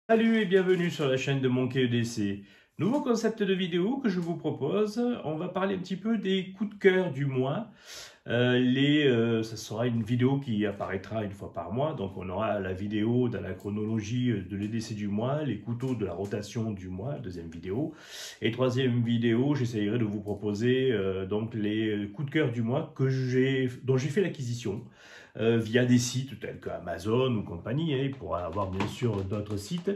Salut et bienvenue sur la chaîne de Monkey EDC. Nouveau concept de vidéo que je vous propose. On va parler un petit peu des coups de cœur du mois. Ça sera une vidéo qui apparaîtra une fois par mois. Donc on aura la vidéo dans la chronologie de l'EDC du mois, les couteaux de la rotation du mois, deuxième vidéo. Et troisième vidéo, j'essayerai de vous proposer donc les coups de cœur du mois dont j'ai fait l'acquisition. Via des sites tels que Amazon ou compagnie, il pourra avoir bien sûr d'autres sites.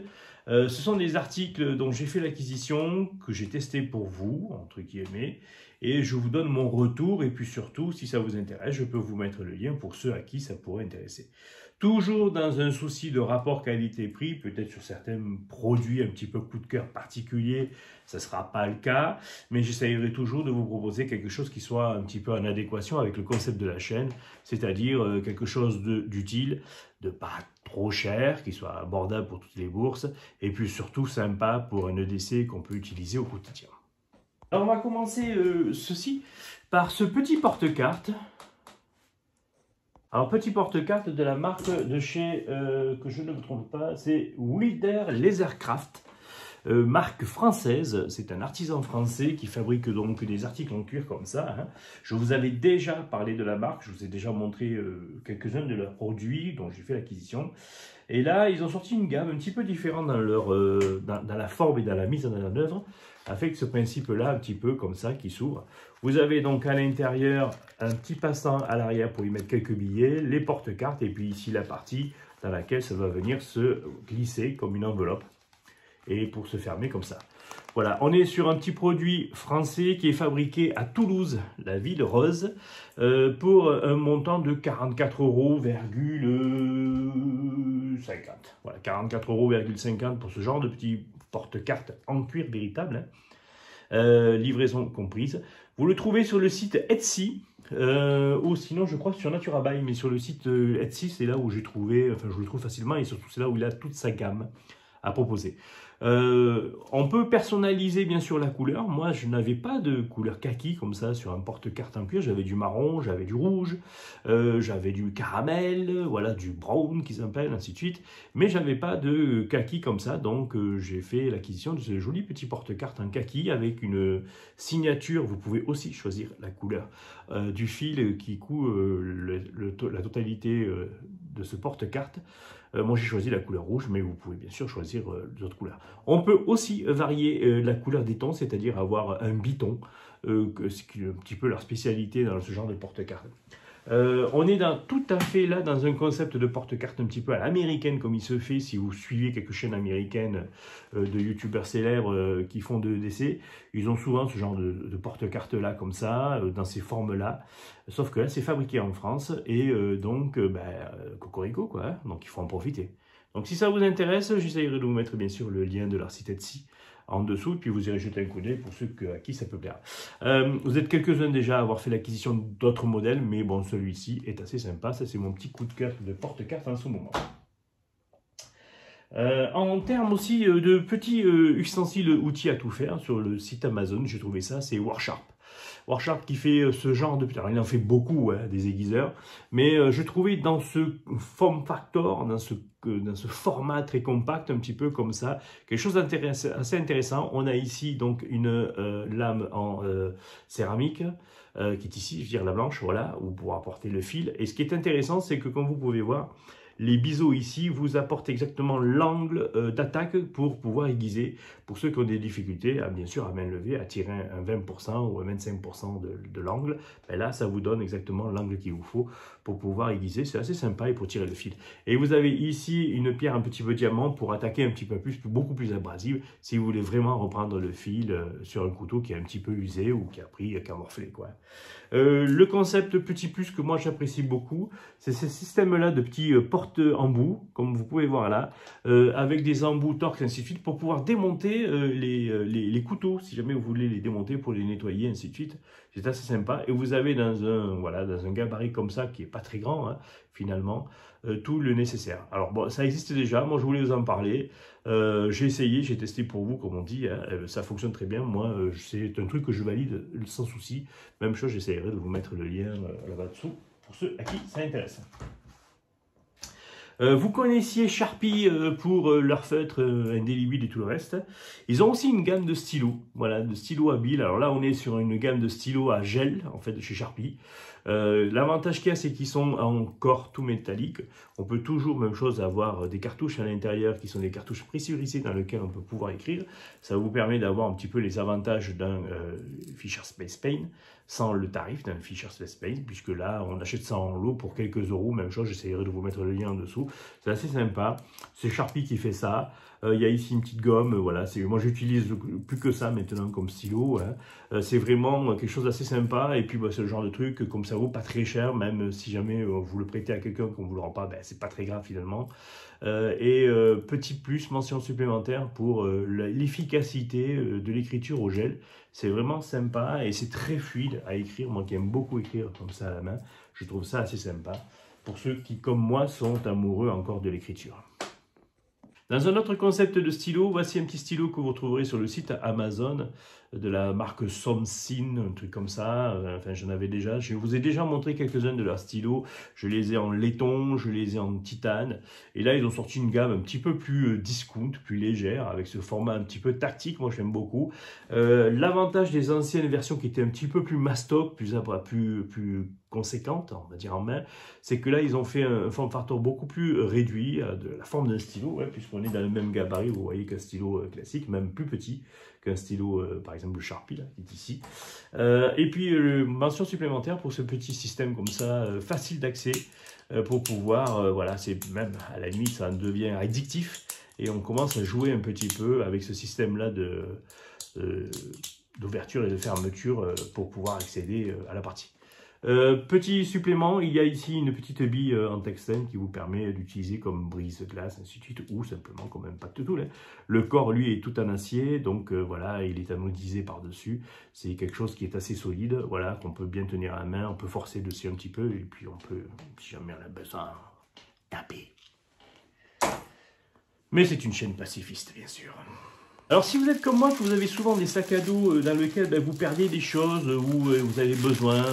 Ce sont des articles dont j'ai fait l'acquisition, que j'ai testé pour vous, entre guillemets, et je vous donne mon retour, et puis surtout, si ça vous intéresse, je peux vous mettre le lien pour ceux à qui ça pourrait intéresser. Toujours dans un souci de rapport qualité-prix, peut-être sur certains produits un petit peu coup de cœur particuliers, ça ne sera pas le cas, mais j'essayerai toujours de vous proposer quelque chose qui soit un petit peu en adéquation avec le concept de la chaîne, c'est-à-dire quelque chose d'utile, de pas trop cher, qui soit abordable pour toutes les bourses, et puis surtout sympa pour un EDC qu'on peut utiliser au quotidien. Alors on va commencer ceci par ce petit porte-carte. Alors, petit porte-carte de la marque de chez, que je ne me trompe pas, c'est Wilder Lasercraft, marque française. C'est un artisan français qui fabrique donc des articles en cuir comme ça. Hein. Je vous avais déjà parlé de la marque, je vous ai déjà montré quelques-uns de leurs produits dont j'ai fait l'acquisition. Et là, ils ont sorti une gamme un petit peu différente dans la forme et dans la mise en œuvre, avec ce principe-là, un petit peu comme ça, qui s'ouvre. Vous avez donc à l'intérieur un petit passant à l'arrière pour y mettre quelques billets, les porte-cartes, et puis ici la partie dans laquelle ça va venir se glisser comme une enveloppe, et pour se fermer comme ça. Voilà, on est sur un petit produit français qui est fabriqué à Toulouse, la ville rose, pour un montant de 44,50 €. Voilà, 44,50 € pour ce genre de petit porte-cartes en cuir véritable, hein. Livraison comprise. Vous le trouvez sur le site Etsy, ou sinon je crois sur Naturabuy, mais sur le site Etsy, c'est là où j'ai trouvé, enfin je le trouve facilement, et surtout c'est là où il a toute sa gamme à proposer. On peut personnaliser bien sûr la couleur. Moi je n'avais pas de couleur kaki comme ça sur un porte-carte en cuir, j'avais du marron, j'avais du rouge, j'avais du caramel, voilà, du brown qui s'appelle, ainsi de suite, mais j'avais pas de kaki comme ça, donc j'ai fait l'acquisition de ce joli petit porte-carte en kaki avec une signature. Vous pouvez aussi choisir la couleur du fil qui coud la totalité de ce porte-carte. Moi j'ai choisi la couleur rouge, mais vous pouvez bien sûr choisir d'autres couleurs. On peut aussi varier la couleur des tons, c'est-à-dire avoir un biton, c'est un petit peu leur spécialité dans ce genre de porte-cartes. On est tout à fait là dans un concept de porte-carte un petit peu à l'américaine, comme il se fait si vous suivez quelques chaînes américaines de youtubeurs célèbres qui font de l'EDC. Ils ont souvent ce genre de porte-carte là comme ça, dans ces formes là, sauf que là c'est fabriqué en France et donc cocorico quoi, hein, donc il faut en profiter. Donc si ça vous intéresse, j'essaierai de vous mettre bien sûr le lien de leur site Etsy en dessous, et puis vous irez jeter un coup d'œil pour ceux à qui ça peut plaire. Vous êtes quelques-uns déjà à avoir fait l'acquisition d'autres modèles, mais bon, celui-ci est assez sympa. Ça, c'est mon petit coup de cœur de porte-carte en ce moment. En termes aussi de petits ustensiles outils à tout faire, sur le site Amazon, j'ai trouvé ça, c'est Warsharp. Warsharp qui fait ce genre de... Alors, il en fait beaucoup, hein, des aiguiseurs, mais je trouvais dans ce form factor, dans ce format très compact, un petit peu comme ça, quelque chose assez intéressant. On a ici donc une lame en céramique, qui est ici, je veux dire la blanche, voilà, où pour apporter le fil. Et ce qui est intéressant, c'est que comme vous pouvez voir, les biseaux ici vous apportent exactement l'angle d'attaque pour pouvoir aiguiser. Pour ceux qui ont des difficultés, bien sûr, à main levée, à tirer un 20% ou un 25% de l'angle, ben là, ça vous donne exactement l'angle qu'il vous faut pour pouvoir aiguiser. C'est assez sympa et pour tirer le fil. Et vous avez ici une pierre un petit peu diamant pour attaquer un petit peu plus, beaucoup plus abrasive, si vous voulez vraiment reprendre le fil sur un couteau qui est un petit peu usé ou qui a morflé, quoi. Le concept petit plus que moi j'apprécie beaucoup, c'est ce système-là de petits porte-embouts, comme vous pouvez voir là, avec des embouts torx, ainsi de suite, pour pouvoir démonter les couteaux, si jamais vous voulez les démonter pour les nettoyer, ainsi de suite. C'est assez sympa. Et vous avez dans un gabarit comme ça, qui n'est pas très grand, hein, finalement, tout le nécessaire. Alors bon, ça existe déjà, moi je voulais vous en parler. J'ai essayé, j'ai testé pour vous, comme on dit, hein, ça fonctionne très bien. Moi, c'est un truc que je valide sans souci. Même chose, j'essaierai de vous mettre le lien là-bas dessous. pour ceux à qui ça intéresse. Vous connaissiez Sharpie pour leur feutre indélébile et tout le reste. Ils ont aussi une gamme de stylos, voilà, de stylos à billes. Alors là, on est sur une gamme de stylos à gel, en fait, de chez Sharpie. L'avantage qu'il y a, c'est qu'ils sont en corps tout métallique. On peut toujours, même chose, avoir des cartouches à l'intérieur qui sont des cartouches pressurisées dans lesquelles on peut pouvoir écrire. Ça vous permet d'avoir un petit peu les avantages d'un Fisher Space Pen sans le tarif d'un Fisher Space Pen, puisque là, on achète ça en lot pour quelques euros. Même chose, j'essaierai de vous mettre le lien en dessous. C'est assez sympa. C'est Sharpie qui fait ça. Il y a ici une petite gomme, voilà. Moi, j'utilise plus que ça maintenant comme stylo. Hein. C'est vraiment quelque chose d'assez sympa. Et puis, bah, c'est le genre de truc, comme ça vaut pas très cher, même si jamais vous le prêtez à quelqu'un qu'on ne vous le rend pas, ben, c'est pas très grave finalement. Petit plus, mention supplémentaire pour l'efficacité de l'écriture au gel. C'est vraiment sympa et c'est très fluide à écrire. Moi qui aime beaucoup écrire comme ça à la main, je trouve ça assez sympa pour ceux qui, comme moi, sont amoureux encore de l'écriture. Dans un autre concept de stylo, voici un petit stylo que vous trouverez sur le site Amazon de la marque Somsin, un truc comme ça. Enfin, j'en avais déjà. Je vous ai déjà montré quelques-uns de leurs stylos. Je les ai en laiton, je les ai en titane. Et là, ils ont sorti une gamme un petit peu plus discount, plus légère, avec ce format un petit peu tactique. Moi, j'aime beaucoup. L'avantage des anciennes versions qui étaient un petit peu plus mastoc, plus conséquente, on va dire en main, c'est que là, ils ont fait un form factor beaucoup plus réduit, de la forme d'un stylo, ouais, puisqu'on est dans le même gabarit, vous voyez, qu'un stylo classique, même plus petit qu'un stylo, par exemple, le Sharpie, là, qui est ici. Et puis, mention supplémentaire pour ce petit système comme ça, facile d'accès, pour pouvoir, voilà, c'est même, à la limite, ça devient addictif, et on commence à jouer un petit peu avec ce système-là d'ouverture et de fermeture pour pouvoir accéder à la partie. Petit supplément, il y a ici une petite bille en tungstène qui vous permet d'utiliser comme brise-glace, ainsi de suite, ou simplement comme impact tool. Le corps, lui, est tout en acier, donc voilà, il est anodisé par-dessus. C'est quelque chose qui est assez solide, voilà, qu'on peut bien tenir à la main, on peut forcer dessus un petit peu, et puis on peut, si jamais on a besoin, taper. Mais c'est une chaîne pacifiste, bien sûr. Alors, si vous êtes comme moi, que vous avez souvent des sacs à dos dans lesquels vous perdez des choses où vous avez besoin,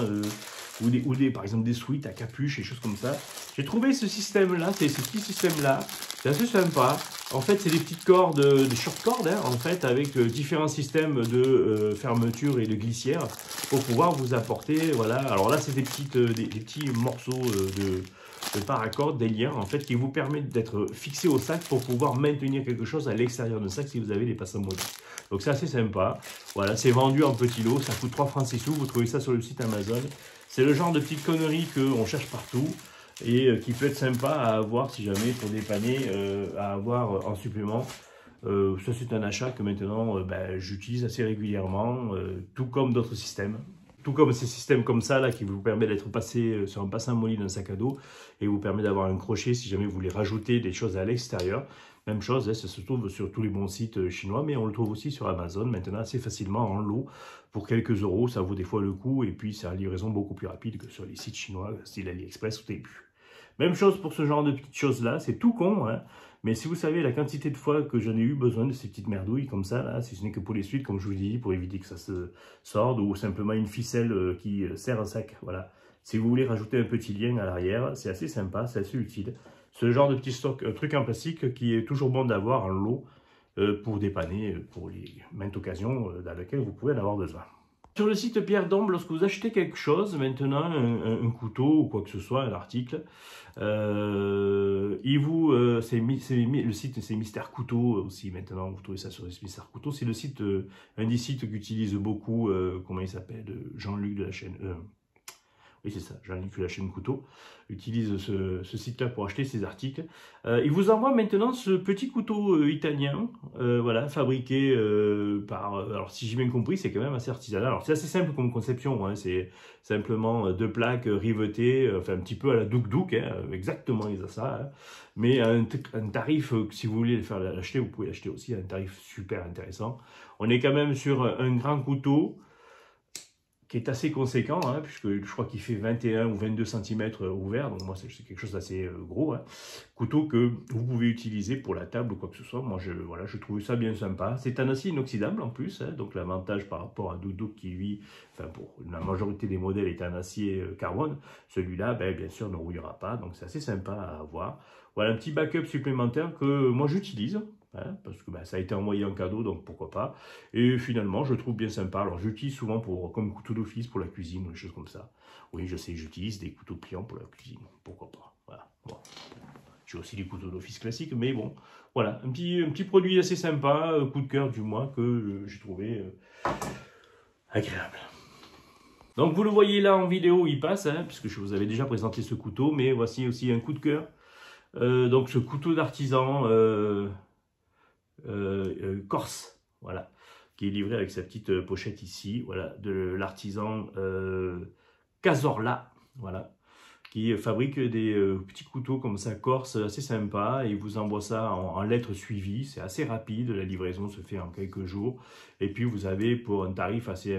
par exemple des sweats à capuche et choses comme ça, j'ai trouvé ce système-là, c'est ce petit système-là, c'est assez sympa. En fait, c'est des petites cordes, des short cordes, hein, en fait, avec différents systèmes de fermeture et de glissière pour pouvoir vous apporter, voilà. Alors là, c'est des petits morceaux de paracord, des liens en fait qui vous permettent d'être fixés au sac pour pouvoir maintenir quelque chose à l'extérieur du sac si vous avez des passamodes. Donc c'est assez sympa. Voilà, c'est vendu en petits lots, ça coûte 3 francs 6 sous, vous trouvez ça sur le site Amazon. C'est le genre de petite connerie qu'on cherche partout et qui peut être sympa à avoir si jamais pour dépanner, à avoir en supplément. Ça c'est un achat que maintenant j'utilise assez régulièrement, tout comme d'autres systèmes. Tout comme ces systèmes comme ça, là, qui vous permet d'être passé sur un bassin molli d'un sac à dos et vous permet d'avoir un crochet si jamais vous voulez rajouter des choses à l'extérieur. Même chose, ça se trouve sur tous les bons sites chinois, mais on le trouve aussi sur Amazon maintenant assez facilement en lot pour quelques euros. Ça vaut des fois le coup et puis c'est une livraison beaucoup plus rapide que sur les sites chinois, style AliExpress ou Temu. Même chose pour ce genre de petites choses-là, c'est tout con, hein. Mais si vous savez la quantité de fois que j'en ai eu besoin de ces petites merdouilles comme ça, là, si ce n'est que pour les suites, comme je vous dis, pour éviter que ça se sorte, ou simplement une ficelle qui serre un sac, voilà. Si vous voulez rajouter un petit lien à l'arrière, c'est assez sympa, c'est assez utile. Ce genre de petit truc en plastique qui est toujours bon d'avoir en lot pour dépanner pour les maintes occasions dans lesquelles vous pouvez en avoir besoin. Sur le site Pierre Dombe, lorsque vous achetez quelque chose, maintenant, un couteau ou quoi que ce soit, un article, le site c'est Mister Couteau aussi, maintenant, vous trouvez ça sur Mister Couteau, c'est le site, un des sites qu'utilise beaucoup, comment il s'appelle, Jean-Luc de la chaîne... oui, c'est ça, Jean-Luc de la chaîne Couteau utilise ce site-là pour acheter ses articles. Il vous envoie maintenant ce petit couteau italien, voilà, fabriqué par... alors, si j'ai bien compris, c'est quand même assez artisanal. Alors, c'est assez simple comme conception, hein, c'est simplement 2 plaques rivetées, enfin, un petit peu à la Douk, hein, exactement ça, hein, mais un tarif, si vous voulez l'acheter, vous pouvez l'acheter aussi à un tarif super intéressant. On est quand même sur un grand couteau, qui est assez conséquent, hein, puisque je crois qu'il fait 21 ou 22 cm ouvert, donc moi c'est quelque chose d'assez gros, hein. Couteau que vous pouvez utiliser pour la table ou quoi que ce soit. Moi voilà, je trouve ça bien sympa. C'est un acier inoxydable en plus, hein, donc l'avantage par rapport à Doudou qui lui, enfin pour la majorité des modèles est un acier carbone, celui-là ben, bien sûr ne rouillera pas, donc c'est assez sympa à avoir. Voilà un petit backup supplémentaire que moi j'utilise. Hein, parce que ben, ça a été envoyé en cadeau, donc pourquoi pas. Et finalement, je trouve bien sympa. Alors, j'utilise souvent comme couteau d'office pour la cuisine ou des choses comme ça. Oui, je sais, j'utilise des couteaux pliants pour la cuisine. Pourquoi pas. Voilà. Bon. J'ai aussi des couteaux d'office classiques, mais bon, voilà. Un petit produit assez sympa, coup de cœur du mois, que j'ai trouvé agréable. Donc, vous le voyez là en vidéo, il passe, hein, puisque je vous avais déjà présenté ce couteau, mais voici aussi un coup de cœur. Donc, ce couteau d'artisan... corse, voilà, qui est livré avec sa petite pochette ici, voilà, de l'artisan Cazorla, voilà, qui fabrique des petits couteaux comme ça corse assez sympa, et il vous envoie ça en lettres suivies. C'est assez rapide, la livraison se fait en quelques jours, et puis vous avez pour un tarif assez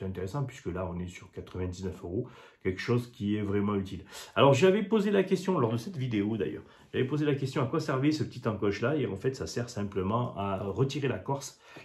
intéressant, puisque là on est sur 99 €, quelque chose qui est vraiment utile. Alors j'avais posé la question lors de cette vidéo d'ailleurs, j'avais posé la question à quoi servait ce petit encoche là, et en fait ça sert simplement à retirer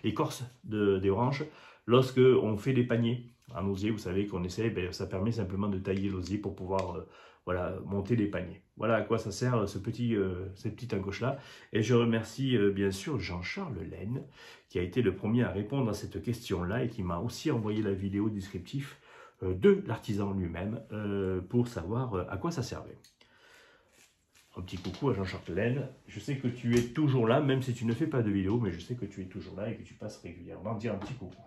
l'écorce des oranges lorsque on fait des paniers en osier. Vous savez qu'on essaie, ben, ça permet simplement de tailler l'osier pour pouvoir voilà, monter les paniers. Voilà à quoi ça sert cette petite encoche là. Et je remercie bien sûr Jean-Charles Laine qui a été le premier à répondre à cette question là et qui m'a aussi envoyé la vidéo descriptive de l'artisan lui-même pour savoir à quoi ça servait. Un petit coucou à Jean-Charles Laine. Je sais que tu es toujours là, même si tu ne fais pas de vidéo, mais je sais que tu es toujours là et que tu passes régulièrement dire un petit coucou.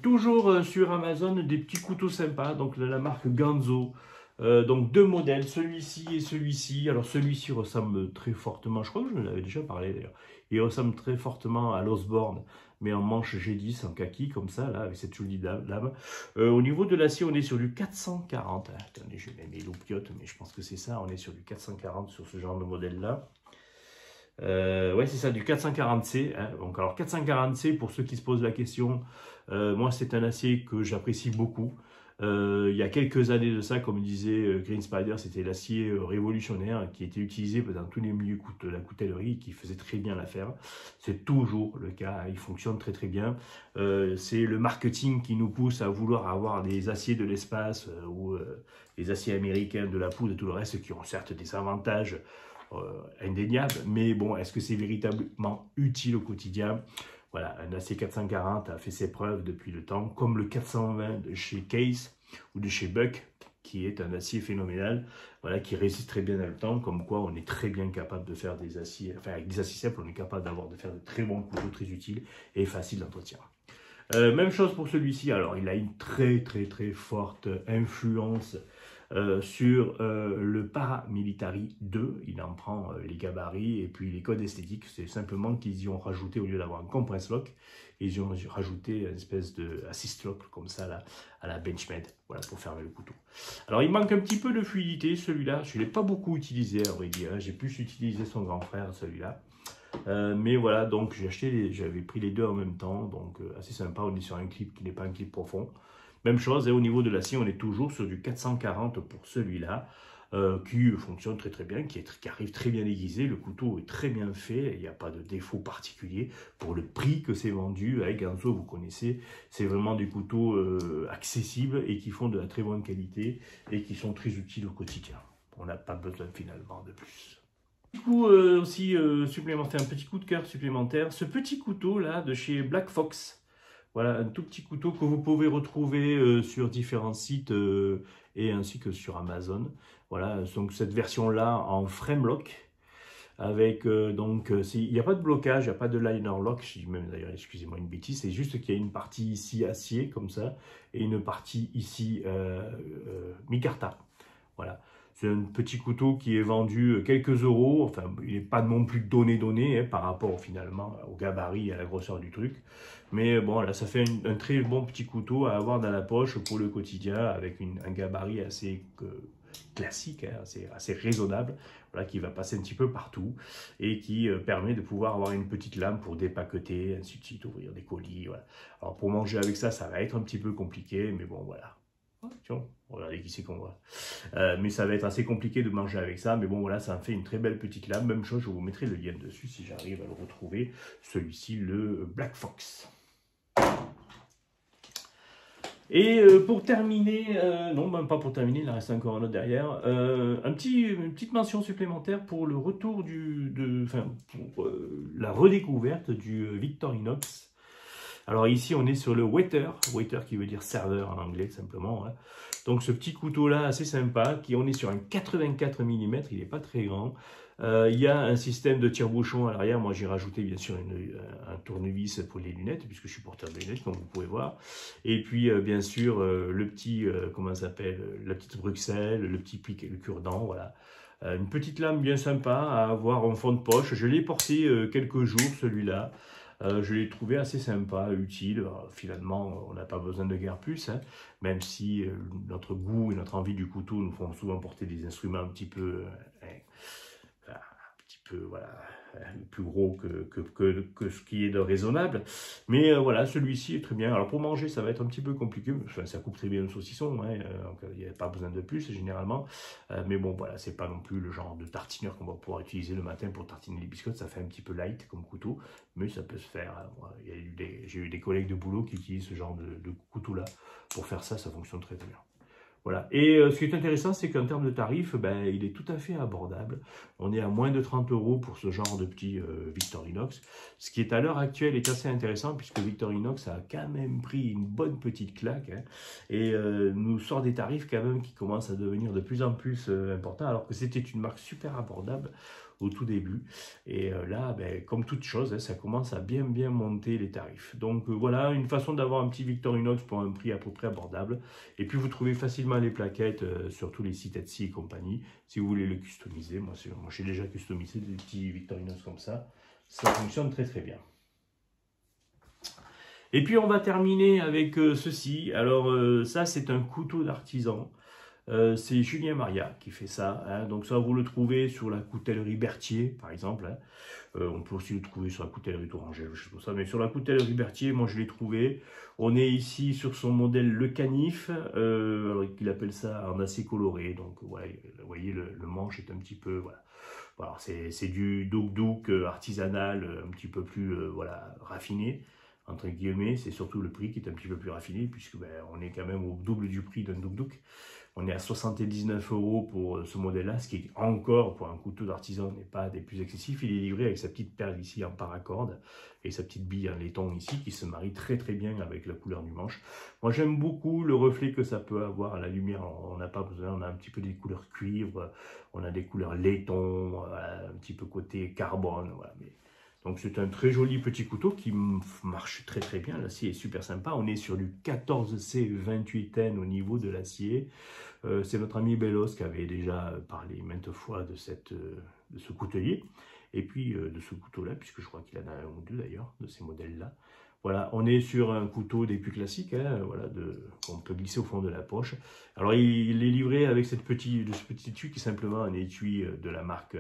Toujours sur Amazon, des petits couteaux sympas, donc de la marque Ganzo. Donc deux modèles, celui-ci et celui-ci. Alors celui-ci ressemble très fortement, je crois que je en avais déjà parlé d'ailleurs, il ressemble très fortement à l'Osborne, mais en manche G10, en kaki, comme ça, là, avec cette jolie lame. Au niveau de l'acier, on est sur du 440. Ah, attendez, je mets mes loupiottes, mais je pense que c'est ça, on est sur du 440 sur ce genre de modèle-là. Ouais, c'est ça, du 440C. Hein. Donc, alors 440C, pour ceux qui se posent la question, moi, c'est un acier que j'apprécie beaucoup. Il y a quelques années de ça, comme disait Green Spider, c'était l'acier révolutionnaire qui était utilisé dans tous les milieux de la coutellerie et qui faisait très bien l'affaire. C'est toujours le cas, hein, il fonctionne très très bien. C'est le marketing qui nous pousse à vouloir avoir des aciers de l'espace ou des aciers américains, de la poudre et tout le reste qui ont certes des avantages indéniables, mais bon, est-ce que c'est véritablement utile au quotidien? Voilà, un acier 440 a fait ses preuves depuis le temps, comme le 420 de chez Case ou de chez Buck, qui est un acier phénoménal, voilà, qui résiste très bien dans le temps, comme quoi on est très bien capable de faire des aciers, enfin avec des aciers simples, on est capable de faire de très bons couteaux, très utiles et faciles d'entretien. Même chose pour celui-ci, alors il a une très forte influence sur le Paramilitary 2, il en prend les gabarits et puis les codes esthétiques, c'est simplement qu'ils y ont rajouté, au lieu d'avoir un compress lock, ils y ont rajouté une espèce de assist lock comme ça là, à la Benchmade, voilà, pour fermer le couteau. Alors il manque un petit peu de fluidité celui-là, je ne l'ai pas beaucoup utilisé à vrai dire, j'ai plus utilisé son grand frère celui-là. Mais voilà, donc j'avais pris les deux en même temps, donc assez sympa, on est sur un clip qui n'est pas un clip profond. Même chose, et au niveau de l'acier, on est toujours sur du 440 pour celui-là, qui fonctionne très bien, qui arrive très bien aiguisé, le couteau est très bien fait, il n'y a pas de défaut particulier. Pour le prix que c'est vendu, avec Ganzo, vous connaissez, c'est vraiment des couteaux accessibles et qui font de la très bonne qualité et qui sont très utiles au quotidien. On n'a pas besoin finalement de plus. Du coup, aussi supplémentaire, un petit coup de cœur supplémentaire, ce petit couteau là de chez Black Fox. Voilà, un tout petit couteau que vous pouvez retrouver sur différents sites et ainsi que sur Amazon. Voilà, donc cette version-là en frame lock, avec il n'y a pas de blocage, il n'y a pas de liner lock, je dis même d'ailleurs, excusez-moi une bêtise, c'est juste qu'il y a une partie ici acier comme ça, et une partie ici micarta. Voilà. C'est un petit couteau qui est vendu quelques euros, enfin il n'est pas non plus donné hein, par rapport finalement au gabarit et à la grosseur du truc. Mais bon là ça fait un très bon petit couteau à avoir dans la poche pour le quotidien avec un gabarit assez classique, hein, assez raisonnable, voilà, qui va passer un petit peu partout et qui permet de pouvoir avoir une petite lame pour dépaqueter, ainsi de suite, ouvrir des colis. Voilà. Alors pour manger avec ça, ça va être un petit peu compliqué, mais bon voilà. Tiens, regardez qui c'est qu'on voit. Mais ça va être assez compliqué de manger avec ça, mais bon voilà, ça en fait une très belle petite lame. Même chose, je vous mettrai le lien dessus si j'arrive à le retrouver. Celui-ci, le Black Fox. Et pour terminer, non, même pas pour terminer, il en reste encore un autre derrière, une petite mention supplémentaire pour le retour pour la redécouverte du Victorinox. Alors ici, on est sur le waiter qui veut dire serveur en anglais simplement. Hein. Donc ce petit couteau-là, assez sympa, on est sur un 84 mm, il n'est pas très grand. Il y a un système de tire-bouchon à l'arrière. Moi, j'ai rajouté bien sûr un tournevis pour les lunettes, puisque je suis porteur de lunettes, comme vous pouvez voir. Et puis, bien sûr, le petit, comment ça s'appelle, la petite Bruxelles, le petit le cure-dent, voilà. Une petite lame bien sympa à avoir en fond de poche. Je l'ai porté quelques jours, celui-là. Je l'ai trouvé assez sympa, utile. Alors, finalement, on n'a pas besoin de guère plus, hein, même si notre goût et notre envie du couteau nous font souvent porter des instruments un petit peu voilà, plus gros que ce qui est de raisonnable. Mais voilà, celui-ci est très bien. Alors pour manger, ça va être un petit peu compliqué. Enfin, ça coupe très bien le saucisson, hein, donc il n'y a pas besoin de plus généralement. Mais bon, voilà, c'est pas non plus le genre de tartineur qu'on va pouvoir utiliser le matin pour tartiner les biscottes. Ça fait un petit peu light comme couteau, mais ça peut se faire. J'ai eu des collègues de boulot qui utilisent ce genre de couteau-là. Pour faire ça, ça fonctionne très très bien. Voilà. Et ce qui est intéressant, c'est qu'en termes de tarifs, ben, il est tout à fait abordable. On est à moins de 30 € pour ce genre de petit Victorinox. Ce qui est à l'heure actuelle est assez intéressant puisque Victorinox a quand même pris une bonne petite claque, hein, et nous sort des tarifs quand même qui commencent à devenir de plus en plus importants alors que c'était une marque super abordable au tout début. Et là, ben, comme toute chose, hein, ça commence à bien monter les tarifs. Donc voilà, une façon d'avoir un petit Victorinox pour un prix à peu près abordable. Et puis vous trouvez facilement les plaquettes sur tous les sites Etsy et compagnie. Si vous voulez le customiser, moi j'ai déjà customisé des petits Victorinox comme ça. Ça fonctionne très très bien. Et puis on va terminer avec ceci. Alors ça c'est un couteau d'artisan. C'est Julien Maria qui fait ça, hein. Donc ça vous le trouvez sur la coutellerie Berthier par exemple, hein. On peut aussi le trouver sur la coutellerie Touranger, je sais pas ça, mais sur la coutellerie Berthier, moi je l'ai trouvé. On est ici sur son modèle Le Canif, alors il appelle ça en acier coloré, donc ouais, vous voyez le manche est un petit peu, voilà. Alors c'est du douk artisanal, un petit peu plus voilà, raffiné, entre guillemets. C'est surtout le prix qui est un petit peu plus raffiné, puisque ben, on est quand même au double du prix d'un douk. On est à 79 € pour ce modèle-là, ce qui est encore, pour un couteau d'artisan, n'est pas des plus excessifs. Il est livré avec sa petite perle ici en paracorde et sa petite bille en laiton ici, qui se marie très très bien avec la couleur du manche. Moi j'aime beaucoup le reflet que ça peut avoir à la lumière. On n'a pas besoin, on a un petit peu des couleurs cuivre, on a des couleurs laiton, un petit peu côté carbone, voilà. Mais donc c'est un très joli petit couteau qui marche très très bien. L'acier est super sympa. On est sur du 14C28N au niveau de l'acier. C'est notre ami Bellos qui avait déjà parlé maintes fois de ce coutelier. Et puis de ce couteau-là, puisque je crois qu'il en a un ou deux d'ailleurs, de ces modèles-là. Voilà, on est sur un couteau des plus classiques, hein, voilà, qu'on peut glisser au fond de la poche. Alors il est livré avec ce petit étui qui est simplement un étui de la marque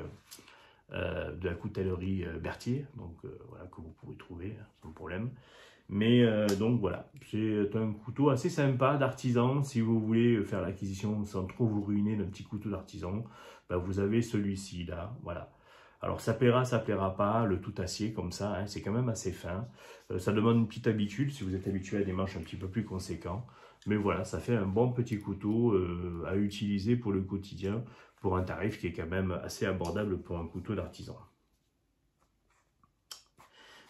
de la coutellerie Berthier, donc voilà, que vous pouvez trouver sans problème. Mais donc voilà, c'est un couteau assez sympa d'artisan. Si vous voulez faire l'acquisition sans trop vous ruiner d'un petit couteau d'artisan, ben, vous avez celui-ci là, voilà. Alors ça plaira pas, le tout acier comme ça, hein, c'est quand même assez fin. Ça demande une petite habitude si vous êtes habitué à des manches un petit peu plus conséquents. Mais voilà, ça fait un bon petit couteau à utiliser pour le quotidien, pour un tarif qui est quand même assez abordable pour un couteau d'artisan.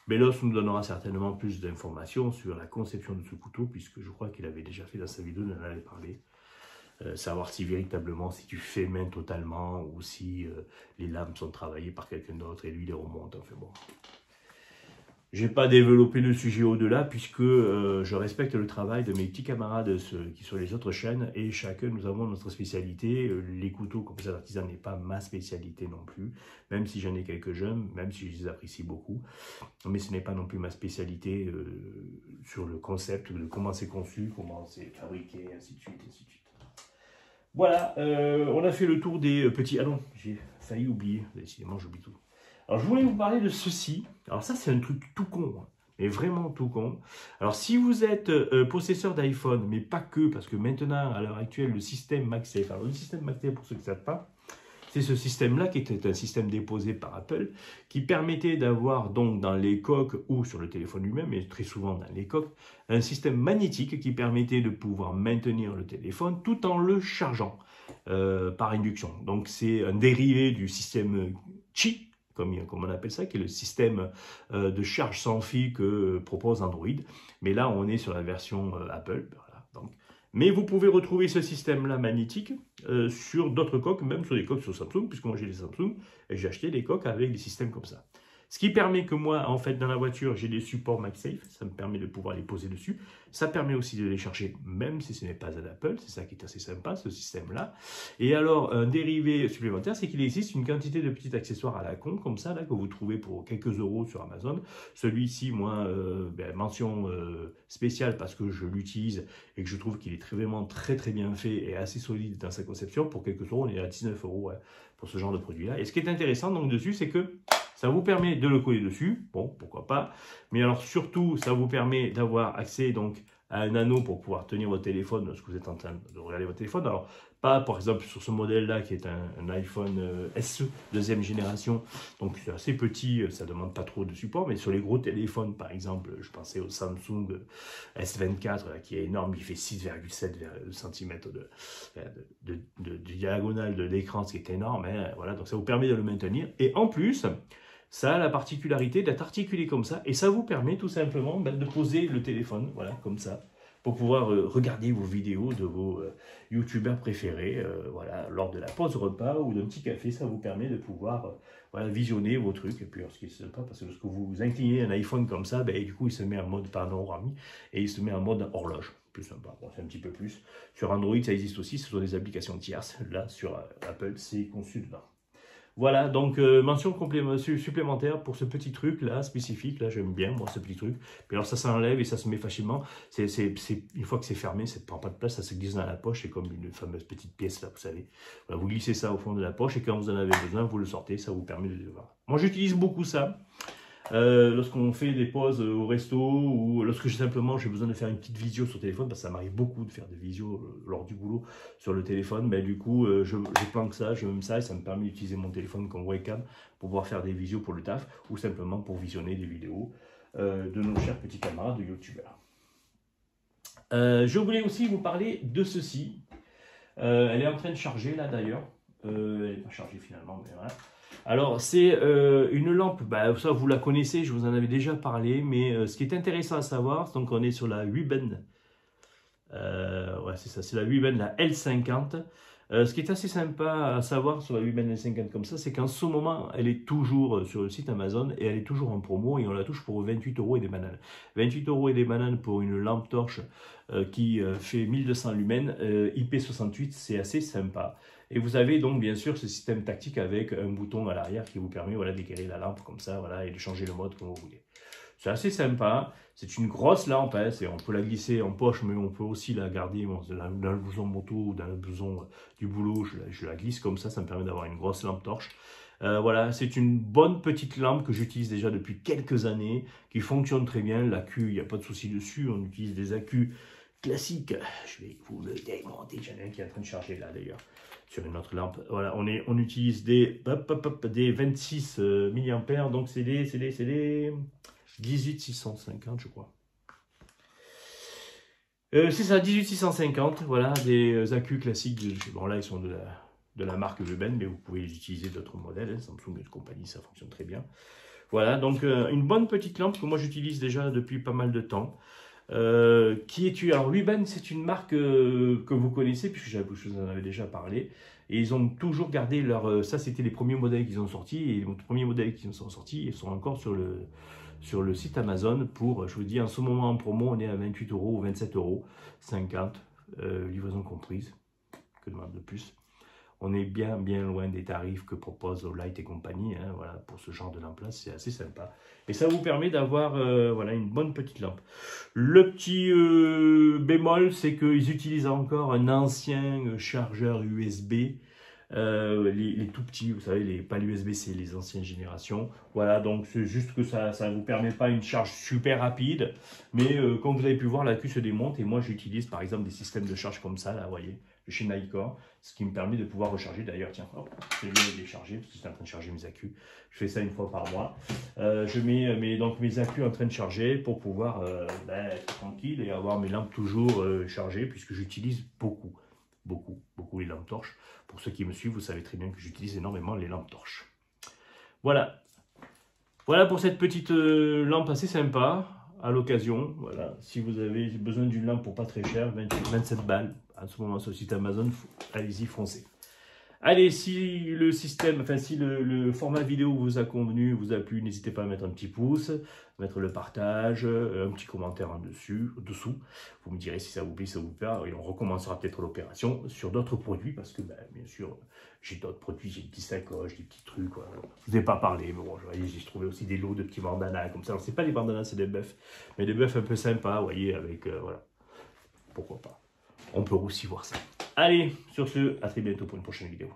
Bellos nous donnera certainement plus d'informations sur la conception de ce couteau, puisque je crois qu'il avait déjà fait dans sa vidéo, il en avait parlé. Savoir si véritablement, si tu fais main totalement, ou si les lames sont travaillées par quelqu'un d'autre et lui les remonte. Enfin bon. Je n'ai pas développé le sujet au-delà, puisque je respecte le travail de mes petits camarades qui sont sur les autres chaînes, et chacun nous avons notre spécialité. Les couteaux comme ça d'artisan n'est pas ma spécialité non plus, même si j'en ai quelques-uns, même si je les apprécie beaucoup, mais ce n'est pas non plus ma spécialité sur le concept de comment c'est conçu, comment c'est fabriqué, ainsi de suite, ainsi de suite. Voilà, on a fait le tour des petits... Ah non, j'ai failli oublier, décidément j'oublie tout. Alors je voulais vous parler de ceci. Alors ça c'est un truc tout con, hein, mais vraiment tout con. Alors si vous êtes possesseur d'iPhone, mais pas que, parce que maintenant à l'heure actuelle le système MagSafe, alors le système MagSafe pour ceux qui ne savent pas, c'est ce système-là qui était un système déposé par Apple, qui permettait d'avoir donc dans les coques ou sur le téléphone lui-même, mais très souvent dans les coques, un système magnétique qui permettait de pouvoir maintenir le téléphone tout en le chargeant par induction. Donc c'est un dérivé du système Qi, comme on appelle ça, qui est le système de charge sans fil que propose Android. Mais là, on est sur la version Apple. Voilà, donc. Mais vous pouvez retrouver ce système-là magnétique sur d'autres coques, même sur des coques sur Samsung, puisque moi j'ai des Samsung, et j'ai acheté des coques avec des systèmes comme ça. Ce qui permet que moi, en fait, dans la voiture, j'ai des supports MagSafe, ça me permet de pouvoir les poser dessus. Ça permet aussi de les charger, même si ce n'est pas à Apple, c'est ça qui est assez sympa, ce système-là. Et alors, un dérivé supplémentaire, c'est qu'il existe une quantité de petits accessoires à la con, comme ça, là, que vous trouvez pour quelques euros sur Amazon. Celui-ci, moi, mention spéciale parce que je l'utilise et que je trouve qu'il est vraiment très bien fait et assez solide dans sa conception. Pour quelques euros, on est à 19 € pour ce genre de produit-là. Et ce qui est intéressant donc dessus, c'est que ça vous permet de le coller dessus, bon, pourquoi pas. Mais alors surtout, ça vous permet d'avoir accès donc à un anneau pour pouvoir tenir votre téléphone lorsque vous êtes en train de regarder votre téléphone. Alors, pas par exemple sur ce modèle-là qui est un iPhone SE, deuxième génération. Donc c'est assez petit, ça ne demande pas trop de support. Mais sur les gros téléphones, par exemple, je pensais au Samsung S24 là, qui est énorme, il fait 6,7 cm de diagonale de l'écran, ce qui est énorme. Hein, voilà, donc ça vous permet de le maintenir. Et en plus, ça a la particularité d'être articulé comme ça, et ça vous permet tout simplement de poser le téléphone, voilà, comme ça, pour pouvoir regarder vos vidéos de vos youtubeurs préférés, voilà, lors de la pause repas ou d'un petit café. Ça vous permet de pouvoir voilà, visionner vos trucs. Et puis, ce qui est sympa, parce que lorsque vous inclinez un iPhone comme ça, du coup, il se met en mode panoramique et il se met en mode horloge. Plus sympa, bon, c'est un petit peu plus. Sur Android, ça existe aussi, ce sont des applications tierces. Là, sur Apple, c'est conçu dedans. Voilà, donc mention supplémentaire pour ce petit truc là, spécifique, là j'aime bien moi ce petit truc. Puis alors ça s'enlève et ça se met facilement, une fois que c'est fermé, ça ne prend pas de place, ça se glisse dans la poche, c'est comme une fameuse petite pièce là, vous savez. Voilà, vous glissez ça au fond de la poche et quand vous en avez besoin, vous le sortez, ça vous permet de le voir. Moi j'utilise beaucoup ça. Lorsqu'on fait des pauses au resto ou lorsque simplement j'ai besoin de faire une petite visio sur le téléphone, parce que ça m'arrive beaucoup de faire des visios lors du boulot sur le téléphone, du coup je planque ça, je mets ça et ça me permet d'utiliser mon téléphone comme webcam pour pouvoir faire des visios pour le taf ou simplement pour visionner des vidéos de nos chers petits camarades de youtubeurs. Je voulais aussi vous parler de ceci. Elle est en train de charger là d'ailleurs, elle n'est pas chargée finalement, mais voilà. Alors, c'est une lampe, ça vous la connaissez, je vous en avais déjà parlé, mais ce qui est intéressant à savoir, donc on est sur la Ray-Ban, ouais c'est ça, c'est la Ray-Ban, la L50. Ce qui est assez sympa à savoir sur la Ray-Ban L50 comme ça, c'est qu'en ce moment, elle est toujours sur le site Amazon et elle est toujours en promo et on la touche pour 28 € et des bananes. 28 € et des bananes pour une lampe torche qui fait 1200 lumens, IP68, c'est assez sympa. Et vous avez donc bien sûr ce système tactique avec un bouton à l'arrière qui vous permet voilà, d'éclairer la lampe comme ça voilà, et de changer le mode comme vous voulez. C'est assez sympa, c'est une grosse lampe, hein, on peut la glisser en poche, mais on peut aussi la garder dans le blouson moto ou dans le blouson du boulot, je la glisse comme ça me permet d'avoir une grosse lampe torche. Voilà, c'est une bonne petite lampe que j'utilise déjà depuis quelques années, qui fonctionne très bien, l'accu, il n'y a pas de souci dessus, on utilise des accus classiques, je vais vous le démonter, j'en ai un qui est en train de charger là d'ailleurs, sur une autre lampe, voilà, on utilise des 26 mAh, donc c'est des 18650 je crois. C'est ça, 18650, voilà, des accus classiques, bon là ils sont de la marque Ray-Ban, mais vous pouvez utiliser d'autres modèles, hein, Samsung et compagnie, ça fonctionne très bien. Voilà, donc une bonne petite lampe que moi j'utilise déjà depuis pas mal de temps. Alors Ray-Ban c'est une marque que vous connaissez puisque je vous en avais déjà parlé et ils ont toujours gardé leur ça c'était les premiers modèles qu'ils ont sortis et les premiers modèles qui sont sortis ils sont encore sur le site Amazon pour, je vous dis en ce moment en promo on est à 28 € ou 27,50 €, livraison comprise, que demande de plus. on est bien loin des tarifs que propose Olight et compagnie. Hein, voilà, pour ce genre de lampe-là, c'est assez sympa. Et ça vous permet d'avoir voilà, une bonne petite lampe. Le petit bémol, c'est qu'ils utilisent encore un ancien chargeur USB. Les tout petits, vous savez, pas l'USB-C, les anciennes générations. Voilà, donc c'est juste que ça ne vous permet pas une charge super rapide. Mais comme vous avez pu voir, la queue se démonte. Et moi, j'utilise par exemple des systèmes de charge comme ça, là, vous voyez, de chez Nikkor. Ce qui me permet de pouvoir recharger. D'ailleurs, tiens, celui-là, il est chargé, parce que j'étais en train de charger mes accus. Je fais ça une fois par mois. Je mets donc mes accus en train de charger pour pouvoir être tranquille et avoir mes lampes toujours chargées, puisque j'utilise beaucoup les lampes torches. Pour ceux qui me suivent, vous savez très bien que j'utilise énormément les lampes torches. Voilà. Voilà pour cette petite lampe assez sympa, à l'occasion. Voilà. Si vous avez besoin d'une lampe pour pas très cher, 27 balles, à ce moment sur le site Amazon, allez-y, foncez. Allez, si le système, enfin si le format vidéo vous a convenu, vous a plu, n'hésitez pas à mettre un petit pouce, mettre le partage, un petit commentaire en dessous. Vous me direz si ça vous plaît, ça vous plaît, et on recommencera peut-être l'opération sur d'autres produits, parce que bien sûr, j'ai d'autres produits, j'ai des petits sacoches, des petits trucs, quoi. Je vous ai pas parlé, mais bon, j'ai trouvé aussi des lots de petits bandanas comme ça. Alors c'est pas des bandanas, c'est des buffs, mais des buffs un peu sympas, vous voyez, avec, voilà, pourquoi pas. On peut aussi voir ça. Allez, sur ce, à très bientôt pour une prochaine vidéo.